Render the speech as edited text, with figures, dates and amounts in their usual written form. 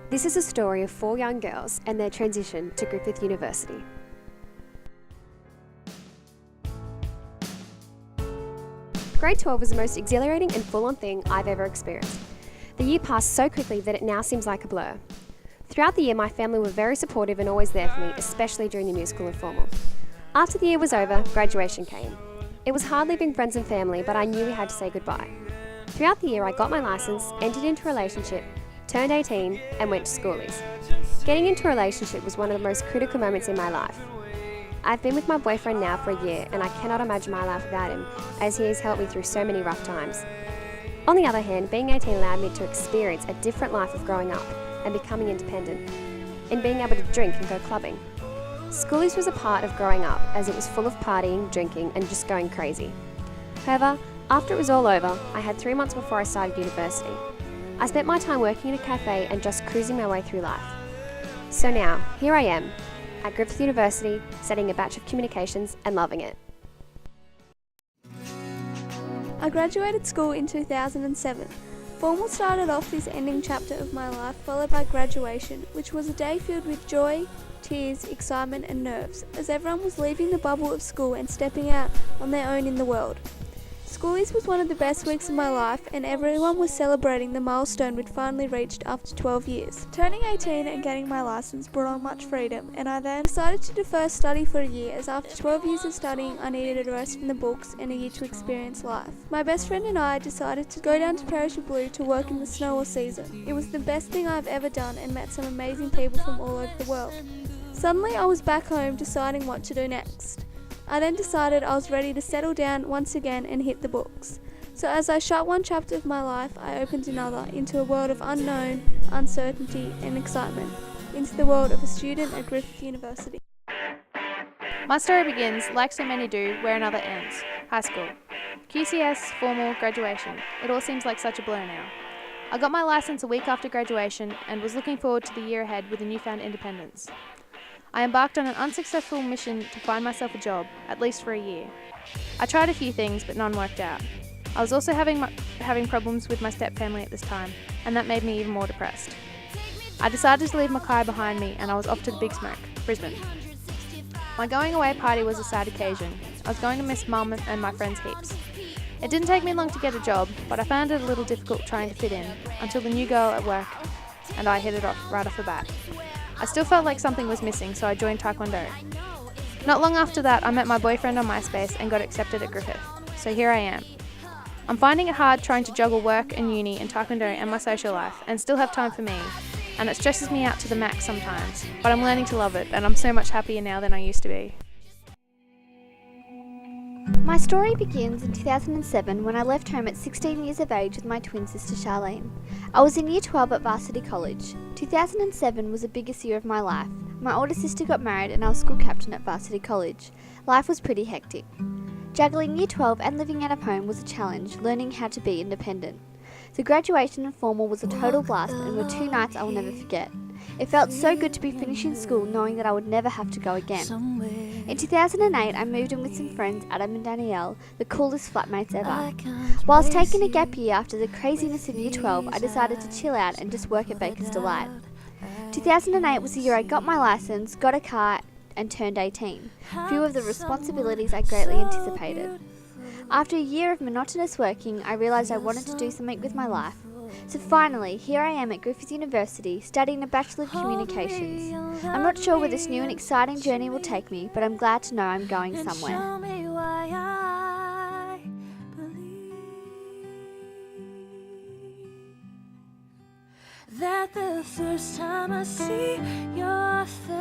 This is a story of 4 young girls and their transition to Griffith University. Grade 12 was the most exhilarating and full-on thing I've ever experienced. The year passed so quickly that it now seems like a blur. Throughout the year, my family were very supportive and always there for me, especially during the musical and formal. After the year was over, graduation came. It was hard leaving friends and family, but I knew we had to say goodbye. Throughout the year, I got my licence, entered into a relationship, turned 18 and went to schoolies. Getting into a relationship was one of the most critical moments in my life. I've been with my boyfriend now for a year and I cannot imagine my life without him, as he has helped me through so many rough times. On the other hand, being 18 allowed me to experience a different life of growing up and becoming independent, and being able to drink and go clubbing. Schoolies was a part of growing up, as it was full of partying, drinking and just going crazy. However, after it was all over, I had 3 months before I started university. I spent my time working in a cafe and just cruising my way through life. So now, here I am, at Griffith University, studying a Bachelor of Communications and loving it. I graduated school in 2007. Formal started off this ending chapter of my life, followed by graduation, which was a day filled with joy, tears, excitement and nerves, as everyone was leaving the bubble of school and stepping out on their own in the world. Schoolies was one of the best weeks of my life and everyone was celebrating the milestone we'd finally reached after 12 years. Turning 18 and getting my licence brought on much freedom, and I then decided to defer study for a year, as after 12 years of studying I needed a rest from the books and a year to experience life. My best friend and I decided to go down to Perisher Blue to work in the snow all season. It was the best thing I've ever done and met some amazing people from all over the world. Suddenly I was back home deciding what to do next. I then decided I was ready to settle down once again and hit the books. So as I shut one chapter of my life, I opened another into a world of unknown, uncertainty and excitement, into the world of a student at Griffith University. My story begins, like so many do, where another ends. High school. QCS, formal, graduation. It all seems like such a blur now. I got my licence a week after graduation and was looking forward to the year ahead with a newfound independence. I embarked on an unsuccessful mission to find myself a job, at least for a year. I tried a few things, but none worked out. I was also having problems with my step-family at this time, and that made me even more depressed. I decided to leave Mackay behind me, and I was off to the Big Smoke, Brisbane. My going away party was a sad occasion. I was going to miss Mum and my friends heaps. It didn't take me long to get a job, but I found it a little difficult trying to fit in, until the new girl at work and I hit it off right off the bat. I still felt like something was missing, so I joined Taekwondo. Not long after that, I met my boyfriend on MySpace and got accepted at Griffith. So here I am. I'm finding it hard trying to juggle work and uni and Taekwondo and my social life and still have time for me. And it stresses me out to the max sometimes, but I'm learning to love it and I'm so much happier now than I used to be. My story begins in 2007 when I left home at 16 years of age with my twin sister Charlene. I was in year 12 at Varsity College. 2007 was the biggest year of my life. My older sister got married and I was school captain at Varsity College. Life was pretty hectic. Juggling year 12 and living out of home was a challenge, learning how to be independent. The graduation and formal was a total blast and were 2 nights I will never forget. It felt so good to be finishing school knowing that I would never have to go again. In 2008, I moved in with some friends, Adam and Danielle, the coolest flatmates ever. Whilst taking a gap year after the craziness of year 12, I decided to chill out and just work at Baker's Delight. 2008 was the year I got my licence, got a car and turned 18. Few of the responsibilities I greatly anticipated. After a year of monotonous working, I realised I wanted to do something with my life. So finally, here I am at Griffith University, studying a Bachelor of Communications. I'm not sure where this new and exciting journey will take me, but I'm glad to know I'm going somewhere. That the first time I see your face